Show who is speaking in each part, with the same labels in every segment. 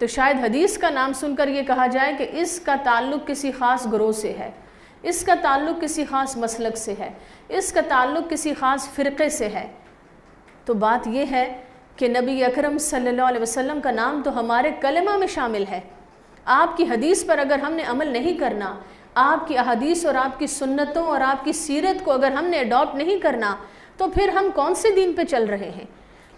Speaker 1: تو شاید حدیث کا نام سن کر یہ کہا جائے کہ اس کا تعلق کسی خاص گروہ سے ہے، اس کا تعلق کسی خاص مسلک سے ہے، اس کا تعلق کسی خاص فرقے سے ہے۔ تو بات یہ ہے کہ نبی اکرم صلی اللہ علیہ وسلم کا نام تو ہمارے کلمہ میں شامل ہے۔ آپ کی حدیث پر اگر ہم نے عمل نہیں کرنا، آپ کی احادیث اور آپ کی سنتوں اور آپ کی سیرت کو اگر ہم نے اڈاپٹ نہیں کرنا، تو پھر ہم کون سے دین پہ چل رہے ہیں؟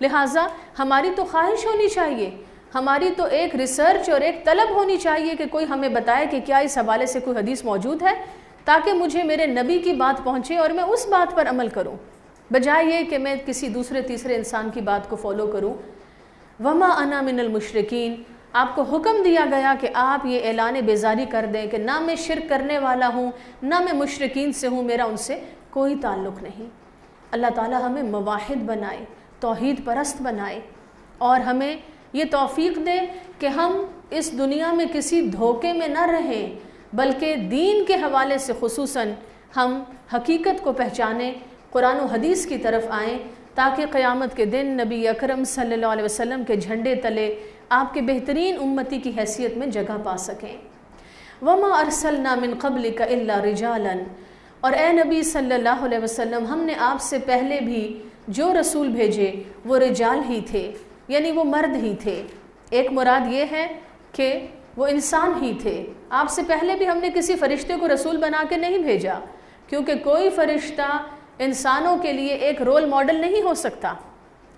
Speaker 1: لہٰذا ہماری تو خواہش ہونی چاہیے، ہماری تو ایک ریسرچ اور ایک طلب ہونی چاہیے کہ کوئی ہمیں بتائے کہ کیا اس حوالے سے کوئی حدیث موجود ہے، تاکہ مجھے میرے نبی کی بات پہنچے اور میں اس بات پر عمل کروں، بجائے یہ کہ میں کسی دوسرے تیسرے انسان کی بات کو فالو کروں۔ وما انا من المشرکین، آپ کو حکم دیا گیا کہ آپ یہ اعلان بیزاری کر دیں کہ نہ میں شرک کرنے والا ہوں، نہ میں مشرکین سے ہوں، میرا ان سے کوئی تعلق نہیں۔ اللہ تعالیٰ ہمیں موحد بنائے، توحید پرست بنائے، اور ہمیں یہ توفیق دے کہ ہم اس دنیا میں کسی دھوکے میں نہ رہیں، بلکہ دین کے حوالے سے خصوصاً ہم حقیقت کو پہچانیں، قرآن و حدیث کی طرف آئیں، تاکہ قیامت کے دن نبی اکرم صلی اللہ علیہ وسلم کے جھنڈے تلے آپ کے بہترین امتی کی حیثیت میں جگہ پا سکیں۔ وَمَا أَرْسَلْنَا مِن قَبْلِكَ إِلَّا رِجَالًا، اور اے نبی صلی اللہ علیہ وسلم، ہم نے آپ سے پہلے بھی جو رسول بھیجے وہ رجال ہی تھے، یعنی وہ مرد ہی تھے۔ ایک مراد یہ ہے کہ وہ انسان ہی تھے۔ آپ سے پہلے بھی ہم نے کسی فرشتے کو رسول بنا کے نہیں بھیجا، کیونکہ کوئی فرشتہ انسانوں کے لیے ایک رول ماڈل نہیں ہو سکتا۔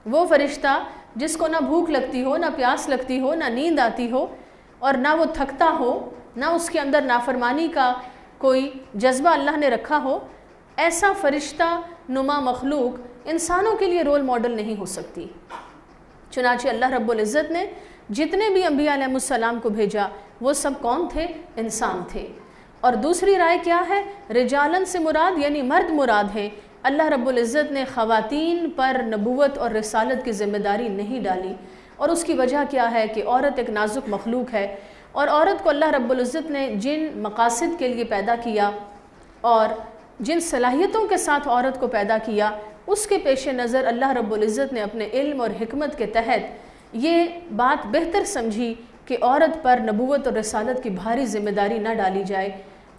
Speaker 1: وہ فرشتہ جس کو نہ بھوک لگتی ہو، نہ پیاس لگتی ہو، نہ نیند آتی ہو، اور نہ وہ تھکتا ہو، نہ اس کے اندر نافرمانی کا کوئی جذبہ اللہ نے رکھا ہو، ایسا فرشتہ نما مخلوق انسانوں کے لیے رول ماڈل نہیں ہو سکتی۔ چنانچہ اللہ رب العزت نے جتنے بھی انبیاء علیہ السلام کو بھیجا وہ سب کون تھے؟ انسان تھے۔ اور دوسری رائے کیا ہے؟ رجالن سے مراد یعنی مرد مراد ہے۔ اللہ رب العزت نے خواتین پر نبوت اور رسالت کی ذمہ داری نہیں ڈالی، اور اس کی وجہ کیا ہے کہ عورت ایک نازک مخلوق ہے، اور عورت کو اللہ رب العزت نے جن مقاصد کے لیے پیدا کیا اور جن صلاحیتوں کے ساتھ عورت کو پیدا کیا، اس کے پیش نظر اللہ رب العزت نے اپنے علم اور حکمت کے تحت یہ بات بہتر سمجھی کہ عورت پر نبوت اور رسالت کی بھاری ذمہ داری نہ ڈالی جائے،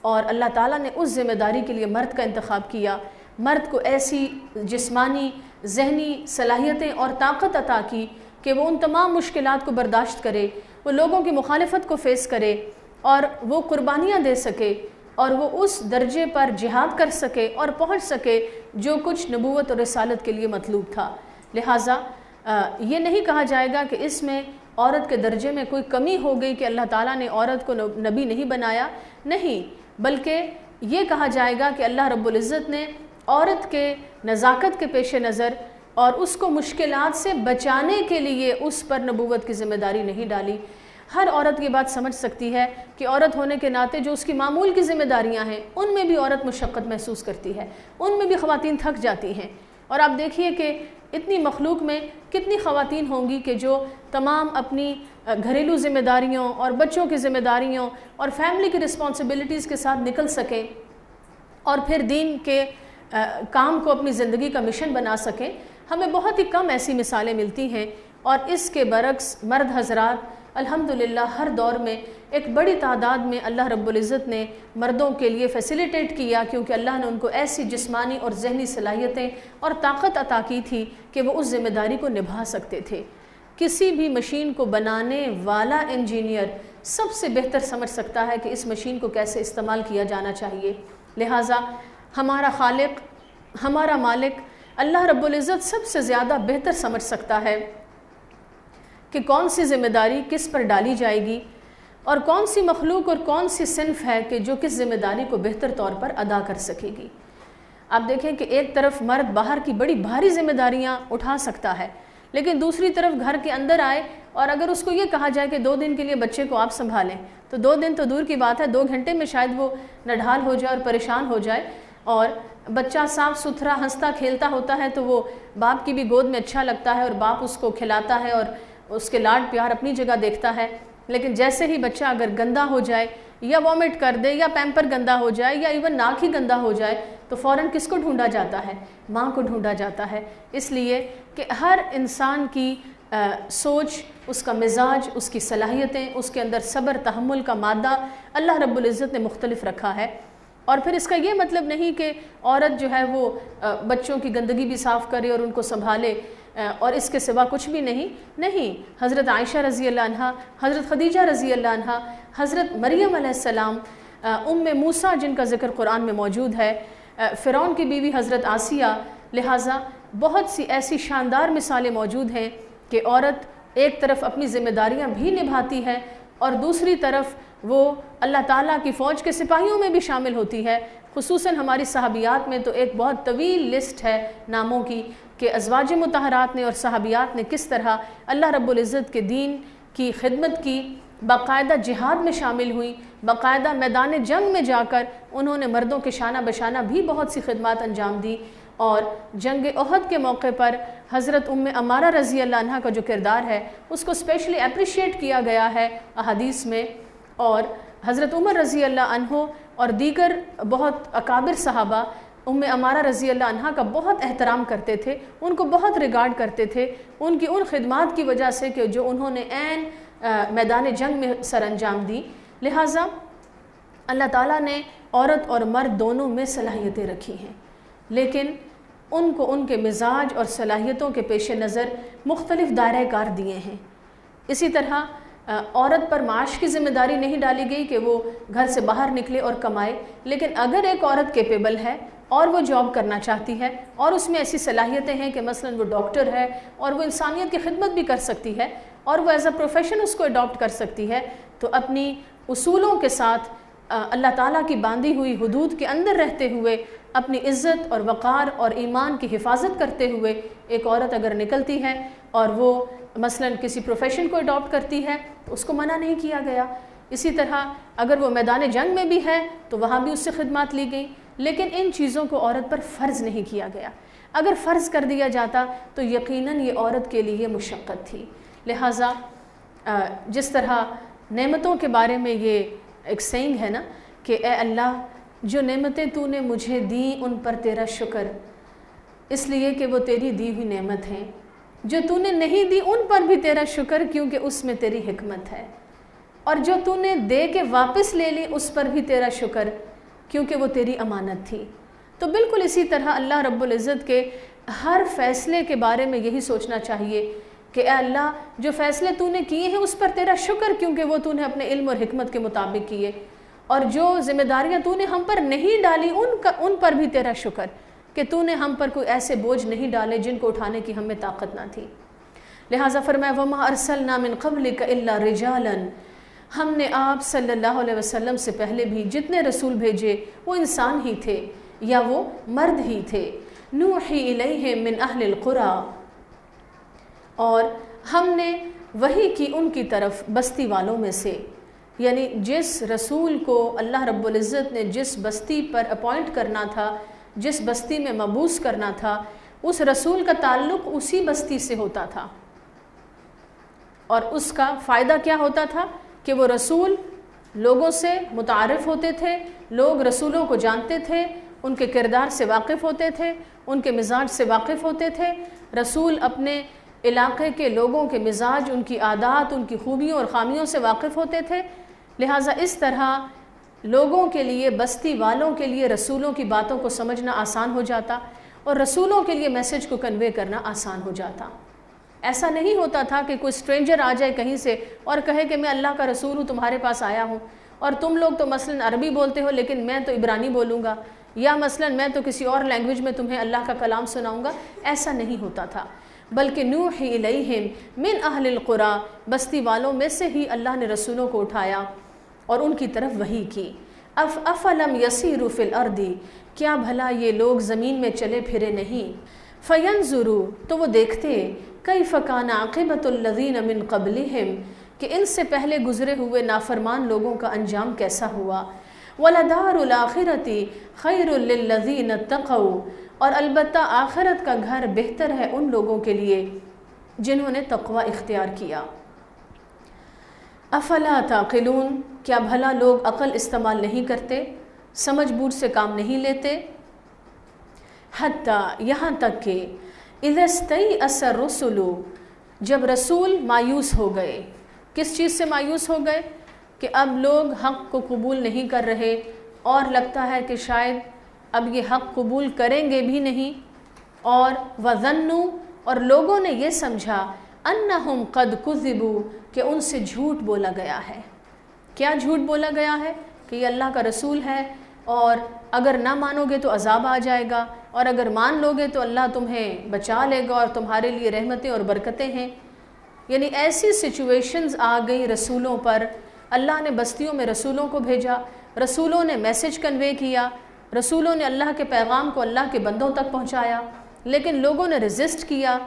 Speaker 1: اور اللہ تعالیٰ نے اس ذمہ داری کے لیے مرد کا انتخاب کیا۔ مرد کو ایسی جسمانی، ذہنی صلاحیتیں اور طاقت عطا کی کہ وہ ان تمام مشکلات کو برداشت کرے، وہ لوگوں کی مخالفت کو فیس کرے، اور وہ قربانیاں دے سکے، اور وہ اس درجے پر جہاد کر سکے اور پہنچ سکے جو کچھ نبوت اور رسالت کے لیے مطلوب تھا۔ لہٰذا یہ نہیں کہا جائے گا کہ اس میں عورت کے درجے میں کوئی کمی ہو گئی کہ اللہ تعالیٰ نے عورت کو نبی نہیں بنایا، نہیں، بلکہ یہ کہا جائے گا کہ اللہ رب العزت نے عورت کے نزاکت کے پیش نظر اور اس کو مشکلات سے بچانے کے لیے اس پر نبوت کی ذمہ داری نہیں ڈالی۔ ہر عورت یہ بات سمجھ سکتی ہے کہ عورت ہونے کے ناطے جو اس کی معمول کی ذمہ داریاں ہیں ان میں بھی عورت مشقت محسوس کرتی ہے، ان میں بھی خواتین تھک جاتی ہیں۔ اور آپ دیکھیے کہ اتنی مخلوق میں کتنی خواتین ہوں گی کہ جو تمام اپنی گھریلو ذمہ داریوں اور بچوں کی ذمہ داریوں اور فیملی کی رسپانسبلٹیز کے ساتھ نکل سکیں اور پھر دین کے کام کو اپنی زندگی کا مشن بنا سکیں۔ ہمیں بہت ہی کم ایسی مثالیں ملتی ہیں، اور اس کے برعکس مرد حضرات الحمدللہ ہر دور میں ایک بڑی تعداد میں اللہ رب العزت نے مردوں کے لیے فیسیلیٹیٹ کیا، کیونکہ اللہ نے ان کو ایسی جسمانی اور ذہنی صلاحیتیں اور طاقت عطا کی تھی کہ وہ اس ذمہ داری کو نبھا سکتے تھے۔ کسی بھی مشین کو بنانے والا انجینئر سب سے بہتر سمجھ سکتا ہے کہ اس مشین کو کیسے استعمال کیا جانا چاہیے۔ لہٰذا ہمارا خالق، ہمارا مالک اللہ رب العزت سب سے زیادہ بہتر سمجھ سکتا ہے کہ کون سی ذمہ داری کس پر ڈالی جائے گی، اور کون سی مخلوق اور کون سی صنف ہے کہ جو کس ذمہ داری کو بہتر طور پر ادا کر سکے گی۔ آپ دیکھیں کہ ایک طرف مرد باہر کی بڑی بھاری ذمہ داریاں اٹھا سکتا ہے، لیکن دوسری طرف گھر کے اندر آئے اور اگر اس کو یہ کہا جائے کہ 2 دن کے لیے بچے کو آپ سنبھالیں، تو 2 دن تو دور کی بات ہے، 2 گھنٹے میں شاید وہ نڈھال ہو جائے اور پریشان ہو جائے، اور بچہ صاف ستھرا ہنستا کھیلتا ہوتا ہے تو وہ باپ کی بھی گود میں اچھا لگتا ہے اور باپ اس کو کھلاتا ہے اور اس کے لاڈ پیار اپنی جگہ دیکھتا ہے۔ لیکن جیسے ہی بچہ اگر گندا ہو جائے یا وامٹ کر دے یا پیمپر گندا ہو جائے یا ایون ناک ہی گندا ہو جائے تو فوراً کس کو ڈھونڈا جاتا ہے؟ ماں کو ڈھونڈا جاتا ہے۔ اس لیے کہ ہر انسان کی سوچ، اس کا مزاج، اس کی صلاحیتیں، اس کے اندر صبر تحمل کا مادہ اللہ رب العزت نے مختلف رکھا ہے۔ اور پھر اس کا یہ مطلب نہیں کہ عورت جو ہے وہ بچوں کی گندگی بھی صاف کرے اور ان کو سنبھالے اور اس کے سوا کچھ بھی نہیں۔ حضرت عائشہ رضی اللہ عنہ، حضرت خدیجہ رضی اللہ عنہ، حضرت مریم علیہ السلام، ام موسیٰ جن کا ذکر قرآن میں موجود ہے، فرعون کی بیوی حضرت آسیہ، لہٰذا بہت سی ایسی شاندار مثالیں موجود ہیں کہ عورت ایک طرف اپنی ذمہ داریاں بھی نبھاتی ہے اور دوسری طرف وہ اللہ تعالیٰ کی فوج کے سپاہیوں میں بھی شامل ہوتی ہے۔ خصوصاً ہماری صحابیات میں تو ایک بہت طویل لسٹ ہے ناموں کی کہ ازواج مطہرات نے اور صحابیات نے کس طرح اللہ رب العزت کے دین کی خدمت کی، باقاعدہ جہاد میں شامل ہوئی، باقاعدہ میدان جنگ میں جا کر انہوں نے مردوں کے شانہ بشانہ بھی بہت سی خدمات انجام دی۔ اور جنگ احد کے موقع پر حضرت ام عمارہ رضی اللہ عنہ کا جو کردار ہے اس کو اسپیشلی اپریشیٹ کیا گیا ہے احادیث میں، اور حضرت عمر رضی اللہ عنہ اور دیگر بہت اکابر صحابہ ام عمارہ رضی اللہ عنہ کا بہت احترام کرتے تھے، ان کو بہت ریگارڈ کرتے تھے ان کی ان خدمات کی وجہ سے کہ جو انہوں نے عین میدان جنگ میں سر انجام دی۔ لہٰذا اللہ تعالیٰ نے عورت اور مرد دونوں میں صلاحیتیں رکھی ہیں، لیکن ان کو ان کے مزاج اور صلاحیتوں کے پیش نظر مختلف دائرہ کار دیے ہیں۔ اسی طرح عورت پر معاش کی ذمہ داری نہیں ڈالی گئی کہ وہ گھر سے باہر نکلے اور کمائے، لیکن اگر ایک عورت کیپیبل ہے اور وہ جاب کرنا چاہتی ہے اور اس میں ایسی صلاحیتیں ہیں کہ مثلاً وہ ڈاکٹر ہے اور وہ انسانیت کی خدمت بھی کر سکتی ہے اور وہ ایز اے پروفیشن اس کو اڈاپٹ کر سکتی ہے، تو اپنی اصولوں کے ساتھ اللہ تعالیٰ کی باندھی ہوئی حدود کے اندر رہتے ہوئے اپنی عزت اور وقار اور ایمان کی حفاظت کرتے ہوئے ایک عورت اگر نکلتی ہے اور وہ مثلاً کسی پروفیشن کو اڈاپٹ کرتی ہے تو اس کو منع نہیں کیا گیا۔ اسی طرح اگر وہ میدان جنگ میں بھی ہے تو وہاں بھی اس سے خدمات لی گئی، لیکن ان چیزوں کو عورت پر فرض نہیں کیا گیا۔ اگر فرض کر دیا جاتا تو یقیناً یہ عورت کے لیے مشقت تھی۔ لہٰذا جس طرح نعمتوں کے بارے میں یہ ایک سینگ ہے نا کہ اے اللہ جو نعمتیں تو نے مجھے دیں ان پر تیرا شکر، اس لیے کہ وہ تیری دی ہوئی نعمت ہیں، جو تو نے نہیں دی ان پر بھی تیرا شکر کیونکہ اس میں تیری حکمت ہے، اور جو تو نے دے کے واپس لے لی اس پر بھی تیرا شکر کیونکہ وہ تیری امانت تھی۔ تو بالکل اسی طرح اللہ رب العزت کے ہر فیصلے کے بارے میں یہی سوچنا چاہیے کہ اے اللہ جو فیصلے تو نے کیے ہیں اس پر تیرا شکر کیونکہ وہ تو نے اپنے علم اور حکمت کے مطابق کیے، اور جو ذمہ داریاں تو نے ہم پر نہیں ڈالی ان پر بھی تیرا شکر کہ تو نے ہم پر کوئی ایسے بوجھ نہیں ڈالے جن کو اٹھانے کی ہم میں طاقت نہ تھی۔ لہٰذا فرمایا وَمَا أَرْسَلْنَا مِن قَبْلِكَ إِلَّا رِجَالًا، ہم نے آپ صلی اللہ علیہ وسلم سے پہلے بھی جتنے رسول بھیجے وہ انسان ہی تھے یا وہ مرد ہی تھے، نُوحِي إِلَيْهِم مِّنْ أَهْلِ الْقُرَىٰ، اور ہم نے وحی کی ان کی طرف بستی والوں میں سے، یعنی جس رسول کو اللہ رب العزت نے جس بستی پر اپوائنٹ کرنا تھا، جس بستی میں مبعوث کرنا تھا، اس رسول کا تعلق اسی بستی سے ہوتا تھا، اور اس کا فائدہ کیا ہوتا تھا کہ وہ رسول لوگوں سے متعارف ہوتے تھے، لوگ رسولوں کو جانتے تھے، ان کے کردار سے واقف ہوتے تھے، ان کے مزاج سے واقف ہوتے تھے، رسول اپنے علاقے کے لوگوں کے مزاج، ان کی عادات، ان کی خوبیوں اور خامیوں سے واقف ہوتے تھے۔ لہٰذا اس طرح لوگوں کے لیے، بستی والوں کے لیے رسولوں کی باتوں کو سمجھنا آسان ہو جاتا اور رسولوں کے لیے میسج کو کنوے کرنا آسان ہو جاتا۔ ایسا نہیں ہوتا تھا کہ کوئی اسٹرینجر آ جائے کہیں سے اور کہے کہ میں اللہ کا رسول ہوں، تمہارے پاس آیا ہوں، اور تم لوگ تو مثلاً عربی بولتے ہو لیکن میں تو عبرانی بولوں گا، یا مثلاً میں تو کسی اور لینگویج میں تمہیں اللہ کا کلام سناؤں گا۔ ایسا نہیں ہوتا تھا، بلکہ نوحی الیہم من اہل القریٰ، بستی والوں میں سے ہی اللہ نے رسولوں کو اٹھایا اور ان کی طرف وحی کی۔ افلم یسیروا فی الارض، کیا بھلا یہ لوگ زمین میں چلے پھرے نہیں، فینظروا، تو وہ دیکھتے، کیف کان عاقبۃ الذین من قبلہم، کہ ان سے پہلے گزرے ہوئے نافرمان لوگوں کا انجام کیسا ہوا، وَلَدَارُ الْآخِرَةِ خَيْرٌ لِلَّذِينَ اتَّقَوْا، اور البتہ آخرت کا گھر بہتر ہے ان لوگوں کے لیے جنہوں نے تقوی اختیار کیا۔ افلا تعقلون، کیا بھلا لوگ عقل استعمال نہیں کرتے، سمجھ بوجھ سے کام نہیں لیتے۔ حتیٰ، یہاں تک کہ اذا استیأس الرسل، جب رسول مایوس ہو گئے، کس چیز سے مایوس ہو گئے؟ کہ اب لوگ حق کو قبول نہیں کر رہے اور لگتا ہے کہ شاید اب یہ حق قبول کریں گے بھی نہیں، اور وَظَنُّوا، اور لوگوں نے یہ سمجھا أَنَّهُمْ قَدْ كُذِبُوا، کہ ان سے جھوٹ بولا گیا ہے۔ کیا جھوٹ بولا گیا ہے؟ کہ یہ اللہ کا رسول ہے اور اگر نہ مانو گے تو عذاب آ جائے گا، اور اگر مان لو گے تو اللہ تمہیں بچا لے گا اور تمہارے لیے رحمتیں اور برکتیں ہیں۔ یعنی ایسی سچویشنز آ گئی رسولوں پر، اللہ نے بستیوں میں رسولوں کو بھیجا، رسولوں نے میسج کنوے کیا، رسولوں نے اللہ کے پیغام کو اللہ کے بندوں تک پہنچایا، لیکن لوگوں نے ریزسٹ کیا،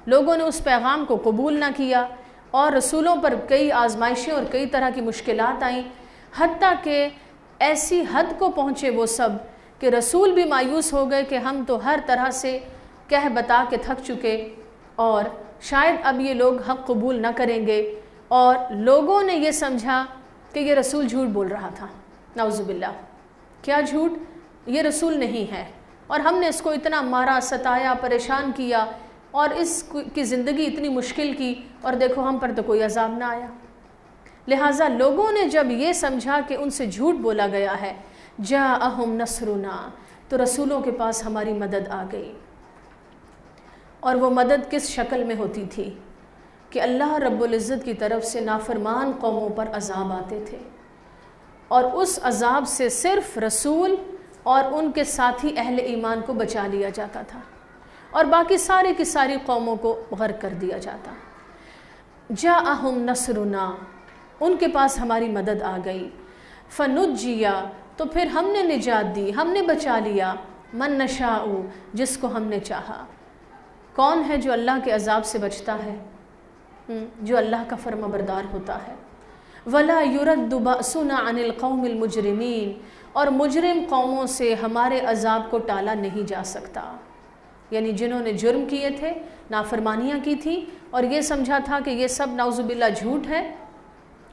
Speaker 1: لوگوں نے اس پیغام کو قبول نہ کیا، اور رسولوں پر کئی آزمائشیں اور کئی طرح کی مشکلات آئیں، حتیٰ کہ ایسی حد کو پہنچے وہ سب کہ رسول بھی مایوس ہو گئے کہ ہم تو ہر طرح سے کہہ بتا کے تھک چکے اور شاید اب یہ لوگ حق قبول نہ کریں گے، اور لوگوں نے یہ سمجھا کہ یہ رسول جھوٹ بول رہا تھا۔ نعوذ باللہ، کیا جھوٹ؟ یہ رسول نہیں ہے، اور ہم نے اس کو اتنا مارا، ستایا، پریشان کیا، اور اس کی زندگی اتنی مشکل کی، اور دیکھو ہم پر تو کوئی عذاب نہ آیا۔ لہٰذا لوگوں نے جب یہ سمجھا کہ ان سے جھوٹ بولا گیا ہے، جاءہم نصرنا، تو رسولوں کے پاس ہماری مدد آ گئی۔ اور وہ مدد کس شکل میں ہوتی تھی؟ کہ اللہ رب العزت کی طرف سے نافرمان قوموں پر عذاب آتے تھے، اور اس عذاب سے صرف رسول اور ان کے ساتھی اہل ایمان کو بچا لیا جاتا تھا، اور باقی ساری کی ساری قوموں کو غرق کر دیا جاتا۔ جاءہم نصرنا، ان کے پاس ہماری مدد آ گئی۔ فنجیا، تو پھر ہم نے نجات دی، ہم نے بچا لیا، من نشاء، جس کو ہم نے چاہا۔ کون ہے جو اللہ کے عذاب سے بچتا ہے؟ جو اللہ کا فرما بردار ہوتا ہے۔ ولا يرد بأسنا عن القوم المجرمین، اور مجرم قوموں سے ہمارے عذاب کو ٹالا نہیں جا سکتا۔ یعنی جنہوں نے جرم کیے تھے، نافرمانیاں کی تھیں، اور یہ سمجھا تھا کہ یہ سب نعوذ باللہ جھوٹ ہے،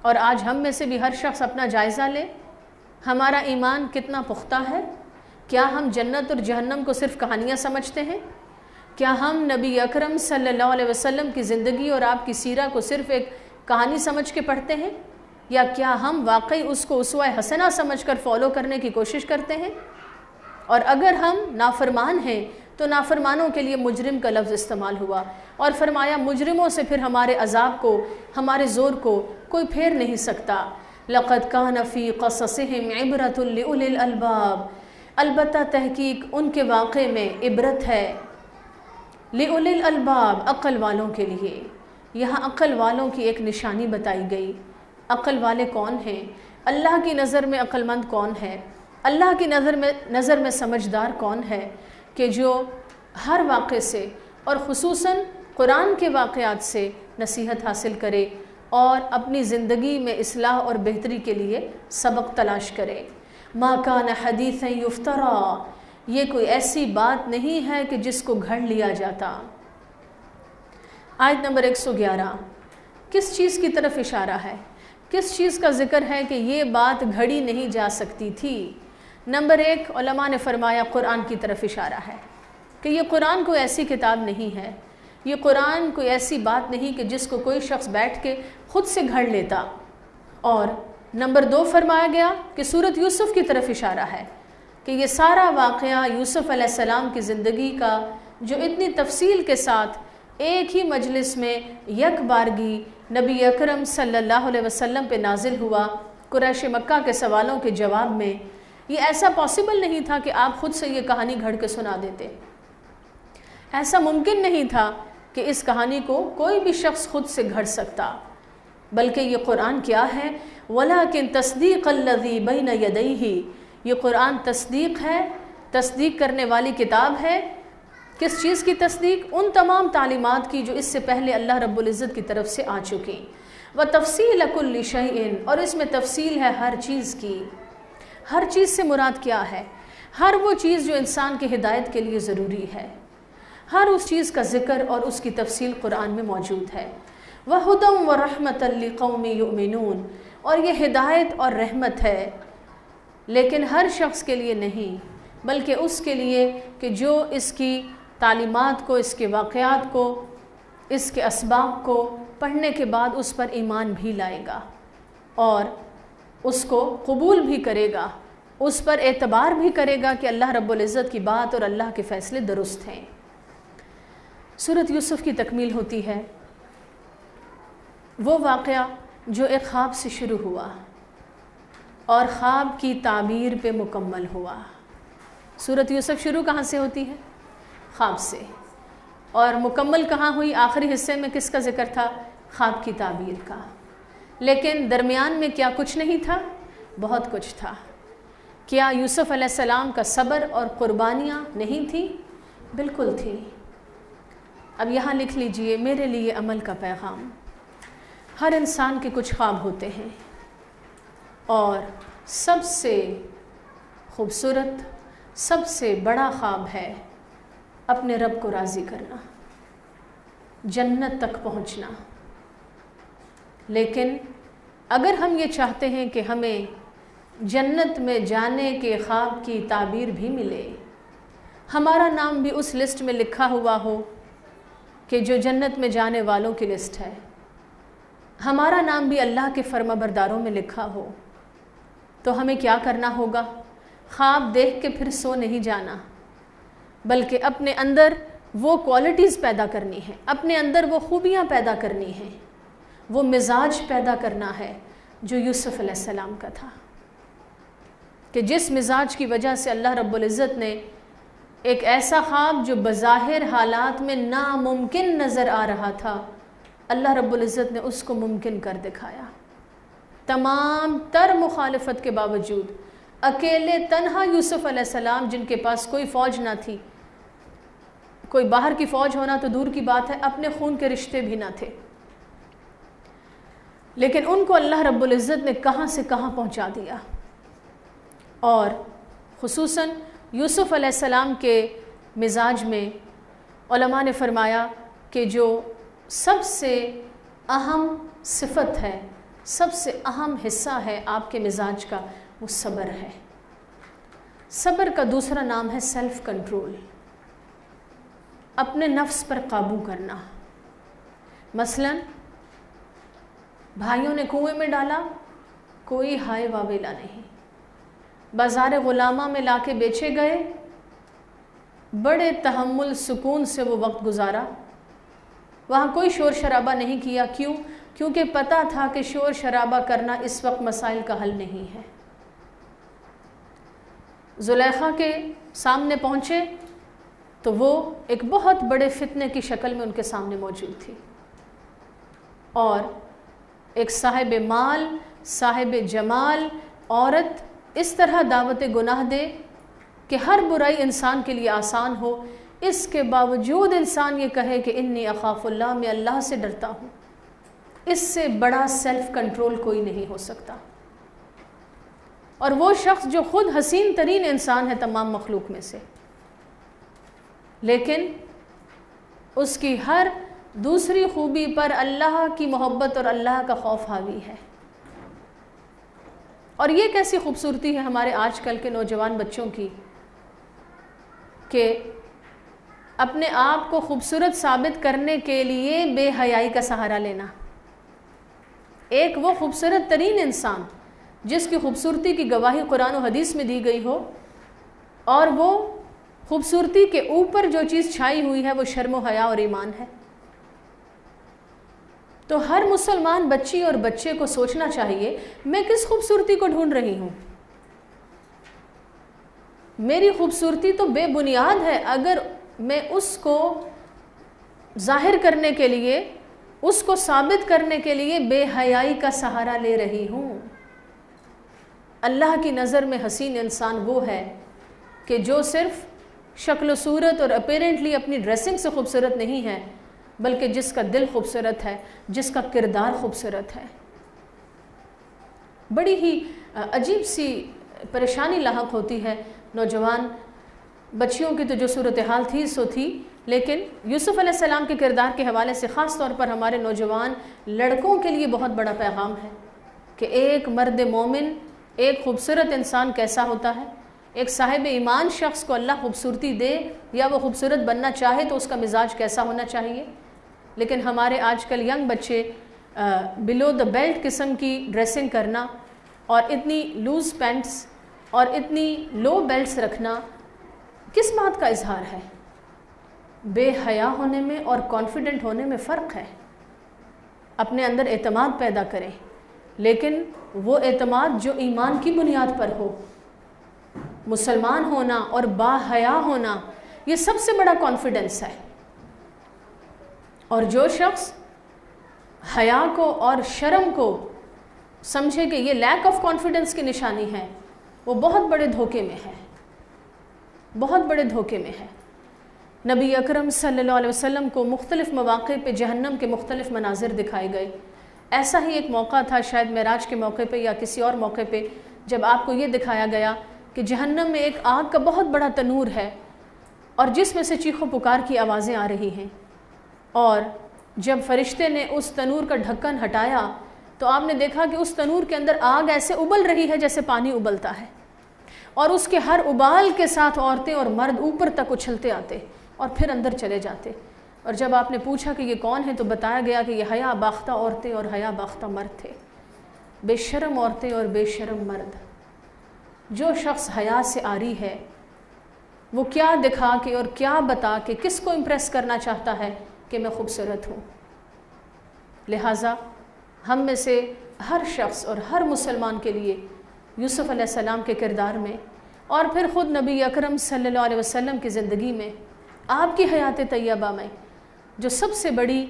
Speaker 1: اور آج ہم میں سے بھی ہر شخص اپنا جائزہ لے، ہمارا ایمان کتنا پختہ ہے؟ کیا ہم جنت اور جہنم کو صرف کہانیاں سمجھتے ہیں؟ کیا ہم نبی اکرم صلی اللہ علیہ وسلم کی زندگی اور آپ کی سیرہ کو صرف ایک کہانی سمجھ کے پڑھتے ہیں، یا کیا ہم واقعی اس کو اسوہ حسنہ سمجھ کر فالو کرنے کی کوشش کرتے ہیں؟ اور اگر ہم نافرمان ہیں تو نافرمانوں کے لیے مجرم کا لفظ استعمال ہوا، اور فرمایا مجرموں سے پھر ہمارے عذاب کو، ہمارے زور کو کوئی پھیر نہیں سکتا۔ لَقَدْ كَانَ فِي قَصَصِهِمْ عِبْرَةٌ لِأُولِي الْأَلْبَابِ، البتہ تحقیق ان کے واقعے میں عبرت ہے، لِأُولِي الْأَلْبَابِ، عقل والوں کے لیے۔ یہاں عقل والوں کی ایک نشانی بتائی گئی۔ عقل والے کون ہیں؟ اللہ کی نظر میں عقل مند کون ہے؟ اللہ کی نظر میں سمجھدار کون ہے؟ کہ جو ہر واقعے سے اور خصوصاً قرآن کے واقعات سے نصیحت حاصل کرے اور اپنی زندگی میں اصلاح اور بہتری کے لیے سبق تلاش کرے۔ ما کان حدیثا یفترا، یہ کوئی ایسی بات نہیں ہے کہ جس کو گھڑ لیا جاتا۔ آیت نمبر 111 کس چیز کی طرف اشارہ ہے؟ کس چیز کا ذکر ہے کہ یہ بات گھڑی نہیں جا سکتی تھی؟ نمبر 1، علماء نے فرمایا قرآن کی طرف اشارہ ہے کہ یہ قرآن کوئی ایسی کتاب نہیں ہے، یہ قرآن کوئی ایسی بات نہیں کہ جس کو کوئی شخص بیٹھ کے خود سے گھڑ لیتا۔ اور نمبر 2 فرمایا گیا کہ سورۃ یوسف کی طرف اشارہ ہے کہ یہ سارا واقعہ یوسف علیہ السلام کی زندگی کا جو اتنی تفصیل کے ساتھ ایک ہی مجلس میں یک بارگی نبی اکرم صلی اللہ علیہ وسلم پہ نازل ہوا، قریش مکہ کے سوالوں کے جواب میں، یہ ایسا پاسبل نہیں تھا کہ آپ خود سے یہ کہانی گھڑ کے سنا دیتے۔ ایسا ممکن نہیں تھا کہ اس کہانی کو کوئی بھی شخص خود سے گھڑ سکتا، بلکہ یہ قرآن کیا ہے؟ وَلَكِن تَصْدِيقَ الَّذِي بَيْنَ يَدَيْهِ، یہ قرآن تصدیق ہے، تصدیق کرنے والی کتاب ہے۔ کس چیز کی تصدیق؟ ان تمام تعلیمات کی جو اس سے پہلے اللہ رب العزت کی طرف سے آ چکی۔ وَتَفْصِيلَ كُلِّ شَيْءٍ، اور اس میں تفصیل ہے ہر چیز کی۔ ہر چیز سے مراد کیا ہے؟ ہر وہ چیز جو انسان کی ہدایت کے لیے ضروری ہے، ہر اس چیز کا ذکر اور اس کی تفصیل قرآن میں موجود ہے۔ وَهُدًى وَرَحْمَةً لِقَوْمٍ يُؤْمِنُونَ، اور یہ ہدایت اور رحمت ہے، لیکن ہر شخص کے لیے نہیں، بلکہ اس کے لیے کہ جو اس کی تعلیمات کو، اس کے واقعات کو اس کے اسباق کو پڑھنے کے بعد اس پر ایمان بھی لائے گا اور اس کو قبول بھی کرے گا، اس پر اعتبار بھی کرے گا کہ اللہ رب العزت کی بات اور اللہ کے فیصلے درست ہیں۔ سورۃ یوسف کی تکمیل ہوتی ہے وہ واقعہ جو ایک خواب سے شروع ہوا اور خواب کی تعبیر پہ مکمل ہوا۔ سورۃ یوسف شروع کہاں سے ہوتی ہے؟ خواب سے، اور مکمل کہاں ہوئی؟ آخری حصے میں کس کا ذکر تھا؟ خواب کی تعبیر کا۔ لیکن درمیان میں کیا کچھ نہیں تھا؟ بہت کچھ تھا۔ کیا یوسف علیہ السلام کا صبر اور قربانیاں نہیں تھیں؟ بالکل تھی۔ اب یہاں لکھ لیجئے میرے لیے عمل کا پیغام۔ ہر انسان کے کچھ خواب ہوتے ہیں، اور سب سے خوبصورت، سب سے بڑا خواب ہے اپنے رب کو راضی کرنا، جنت تک پہنچنا۔ لیکن اگر ہم یہ چاہتے ہیں کہ ہمیں جنت میں جانے کے خواب کی تعبیر بھی ملے، ہمارا نام بھی اس لسٹ میں لکھا ہوا ہو کہ جو جنت میں جانے والوں کی لسٹ ہے، ہمارا نام بھی اللہ کے فرما برداروں میں لکھا ہو، تو ہمیں کیا کرنا ہوگا؟ خواب دیکھ کے پھر سو نہیں جانا، بلکہ اپنے اندر وہ کوالٹیز پیدا کرنی ہیں، اپنے اندر وہ خوبیاں پیدا کرنی ہیں، وہ مزاج پیدا کرنا ہے جو یوسف علیہ السلام کا تھا، کہ جس مزاج کی وجہ سے اللہ رب العزت نے ایک ایسا خواب جو بظاہر حالات میں ناممکن نظر آ رہا تھا، اللہ رب العزت نے اس کو ممکن کر دکھایا۔ تمام تر مخالفت کے باوجود اکیلے تنہا یوسف علیہ السلام، جن کے پاس کوئی فوج نہ تھی، کوئی باہر کی فوج ہونا تو دور کی بات ہے، اپنے خون کے رشتے بھی نہ تھے، لیکن ان کو اللہ رب العزت نے کہاں سے کہاں پہنچا دیا۔ اور خصوصاً یوسف علیہ السلام کے مزاج میں علماء نے فرمایا کہ جو سب سے اہم صفت ہے، سب سے اہم حصہ ہے آپ کے مزاج کا، وہ صبر ہے۔ صبر کا دوسرا نام ہے سیلف کنٹرول، اپنے نفس پر قابو کرنا۔ مثلاً بھائیوں نے کنویں میں ڈالا، کوئی ہائے واویلا نہیں، بازار غلامہ میں لا کے بیچے گئے، بڑے تحمل سکون سے وہ وقت گزارا، وہاں کوئی شور شرابہ نہیں کیا۔ کیوں؟ کیونکہ پتہ تھا کہ شور شرابہ کرنا اس وقت مسائل کا حل نہیں ہے۔ زلیخا کے سامنے پہنچے تو وہ ایک بہت بڑے فتنے کی شکل میں ان کے سامنے موجود تھی، اور ایک صاحب مال، صاحب جمال عورت اس طرح دعوت گناہ دے کہ ہر برائی انسان کے لیے آسان ہو، اس کے باوجود انسان یہ کہے کہ انی اخاف اللہ، میں اللہ سے ڈرتا ہوں، اس سے بڑا سیلف کنٹرول کوئی نہیں ہو سکتا۔ اور وہ شخص جو خود حسین ترین انسان ہے تمام مخلوق میں سے، لیکن اس کی ہر دوسری خوبی پر اللہ کی محبت اور اللہ کا خوف حاوی ہے۔ اور یہ کیسی خوبصورتی ہے ہمارے آج کل کے نوجوان بچوں کی کہ اپنے آپ کو خوبصورت ثابت کرنے کے لیے بے حیائی کا سہارا لینا۔ ایک وہ خوبصورت ترین انسان جس کی خوبصورتی کی گواہی قرآن و حدیث میں دی گئی ہو، اور وہ خوبصورتی کے اوپر جو چیز چھائی ہوئی ہے وہ شرم و حیا اور ایمان ہے۔ تو ہر مسلمان بچی اور بچے کو سوچنا چاہیے، میں کس خوبصورتی کو ڈھونڈ رہی ہوں؟ میری خوبصورتی تو بے بنیاد ہے اگر میں اس کو ظاہر کرنے کے لیے، اس کو ثابت کرنے کے لیے بے حیائی کا سہارا لے رہی ہوں۔ اللہ کی نظر میں حسین انسان وہ ہے کہ جو صرف شکل و صورت اور اپیرنٹلی اپنی ڈریسنگ سے خوبصورت نہیں ہے، بلکہ جس کا دل خوبصورت ہے، جس کا کردار خوبصورت ہے۔ بڑی ہی عجیب سی پریشانی لاحق ہوتی ہے نوجوان بچیوں کی، تو جو صورتحال تھی سو تھی، لیکن یوسف علیہ السلام کے کردار کے حوالے سے خاص طور پر ہمارے نوجوان لڑکوں کے لیے بہت بڑا پیغام ہے کہ ایک مرد مومن، ایک خوبصورت انسان کیسا ہوتا ہے۔ ایک صاحب ایمان شخص کو اللہ خوبصورتی دے یا وہ خوبصورت بننا چاہے تو اس کا مزاج کیسا ہونا چاہیے۔ لیکن ہمارے آج کل ینگ بچے بلو دا بیلٹ قسم کی ڈریسنگ کرنا اور اتنی لوز پینٹس اور اتنی لو بیلٹس رکھنا کس بات کا اظہار ہے؟ بے حیا ہونے میں اور کانفیڈنٹ ہونے میں فرق ہے۔ اپنے اندر اعتماد پیدا کریں، لیکن وہ اعتماد جو ایمان کی بنیاد پر ہو۔ مسلمان ہونا اور با حیا ہونا یہ سب سے بڑا کانفیڈنس ہے، اور جو شخص حیا کو اور شرم کو سمجھے کہ یہ لیک آف کانفیڈنس کی نشانی ہے، وہ بہت بڑے دھوکے میں ہے، بہت بڑے دھوکے میں ہے۔ نبی اکرم صلی اللہ علیہ وسلم کو مختلف مواقع پہ جہنم کے مختلف مناظر دکھائے گئے۔ ایسا ہی ایک موقع تھا، شاید معراج کے موقع پہ یا کسی اور موقع پہ، جب آپ کو یہ دکھایا گیا کہ جہنم میں ایک آگ کا بہت بڑا تنور ہے اور جس میں سے چیخ و پکار کی آوازیں آ رہی ہیں، اور جب فرشتے نے اس تنور کا ڈھکن ہٹایا تو آپ نے دیکھا کہ اس تنور کے اندر آگ ایسے ابل رہی ہے جیسے پانی ابلتا ہے، اور اس کے ہر ابال کے ساتھ عورتیں اور مرد اوپر تک اچھلتے آتے اور پھر اندر چلے جاتے۔ اور جب آپ نے پوچھا کہ یہ کون ہے تو بتایا گیا کہ یہ حیا باختہ عورتیں اور حیا باختہ مرد تھے، بے شرم عورتیں اور بے شرم مرد۔ جو شخص حیا سے عاری ہے وہ کیا دکھا کے اور کیا بتا کے کس کو امپریس کرنا چاہتا ہے کہ میں خوبصورت ہوں۔ لہٰذا ہم میں سے ہر شخص اور ہر مسلمان کے لیے یوسف علیہ السلام کے کردار میں اور پھر خود نبی اکرم صلی اللہ علیہ وسلم کی زندگی میں، آپ کی حیات طیبہ میں جو سب سے بڑی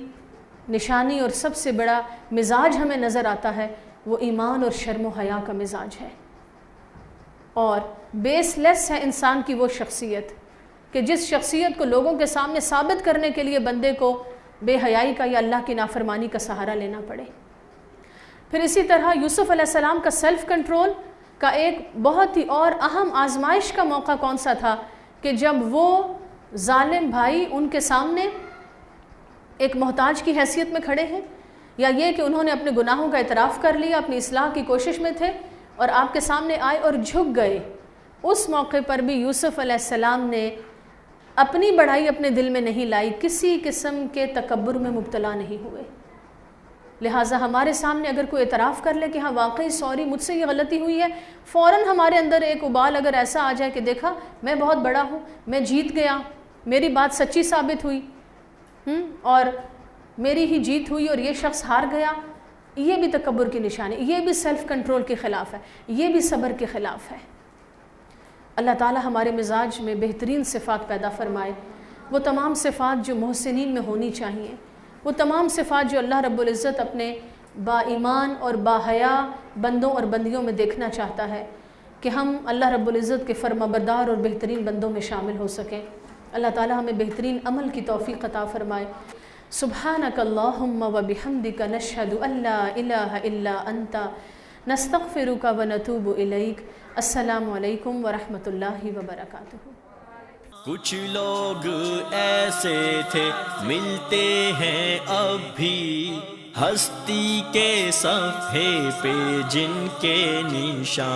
Speaker 1: نشانی اور سب سے بڑا مزاج ہمیں نظر آتا ہے وہ ایمان اور شرم و حیا کا مزاج ہے۔ اور بیس لیس ہے انسان کی وہ شخصیت کہ جس شخصیت کو لوگوں کے سامنے ثابت کرنے کے لیے بندے کو بے حیائی کا یا اللہ کی نافرمانی کا سہارا لینا پڑے۔ پھر اسی طرح یوسف علیہ السلام کا سیلف کنٹرول کا ایک بہت ہی اور اہم آزمائش کا موقع کون سا تھا کہ جب وہ ظالم بھائی ان کے سامنے ایک محتاج کی حیثیت میں کھڑے ہیں، یا یہ کہ انہوں نے اپنے گناہوں کا اعتراف کر لیا، اپنی اصلاح کی کوشش میں تھے اور آپ کے سامنے آئے اور جھک گئے، اس موقع پر بھی یوسف علیہ السلام نے اپنی بڑائی اپنے دل میں نہیں لائی، کسی قسم کے تکبر میں مبتلا نہیں ہوئے۔ لہٰذا ہمارے سامنے اگر کوئی اعتراف کر لے کہ ہاں واقعی سوری مجھ سے یہ غلطی ہوئی ہے، فوراً ہمارے اندر ایک ابال اگر ایسا آ جائے کہ دیکھا میں بہت بڑا ہوں، میں جیت گیا، میری بات سچی ثابت ہوئی اور میری ہی جیت ہوئی اور یہ شخص ہار گیا، یہ بھی تکبر کی نشانی، یہ بھی سیلف کنٹرول کے خلاف ہے، یہ بھی صبر کے خلاف ہے۔ اللہ تعالی ہمارے مزاج میں بہترین صفات پیدا فرمائے، وہ تمام صفات جو محسنین میں ہونی چاہیے، وہ تمام صفات جو اللہ رب العزت اپنے با ایمان اور با حیا بندوں اور بندیوں میں دیکھنا چاہتا ہے کہ ہم اللہ رب العزت کے فرما بردار اور بہترین بندوں میں شامل ہو سکیں۔ اللہ تعالی ہمیں بہترین عمل کی توفیق عطا فرمائے۔ سبحانک اللہم و بحمدک نشہد ان لا الہ الا انت نستغفرک و نتوب الیک۔ السلام علیکم ورحمۃ اللہ وبرکاتہ۔
Speaker 2: کچھ لوگ ایسے تھے ملتے ہیں اب بھی ہستی کے صفحے پہ جن کے نشان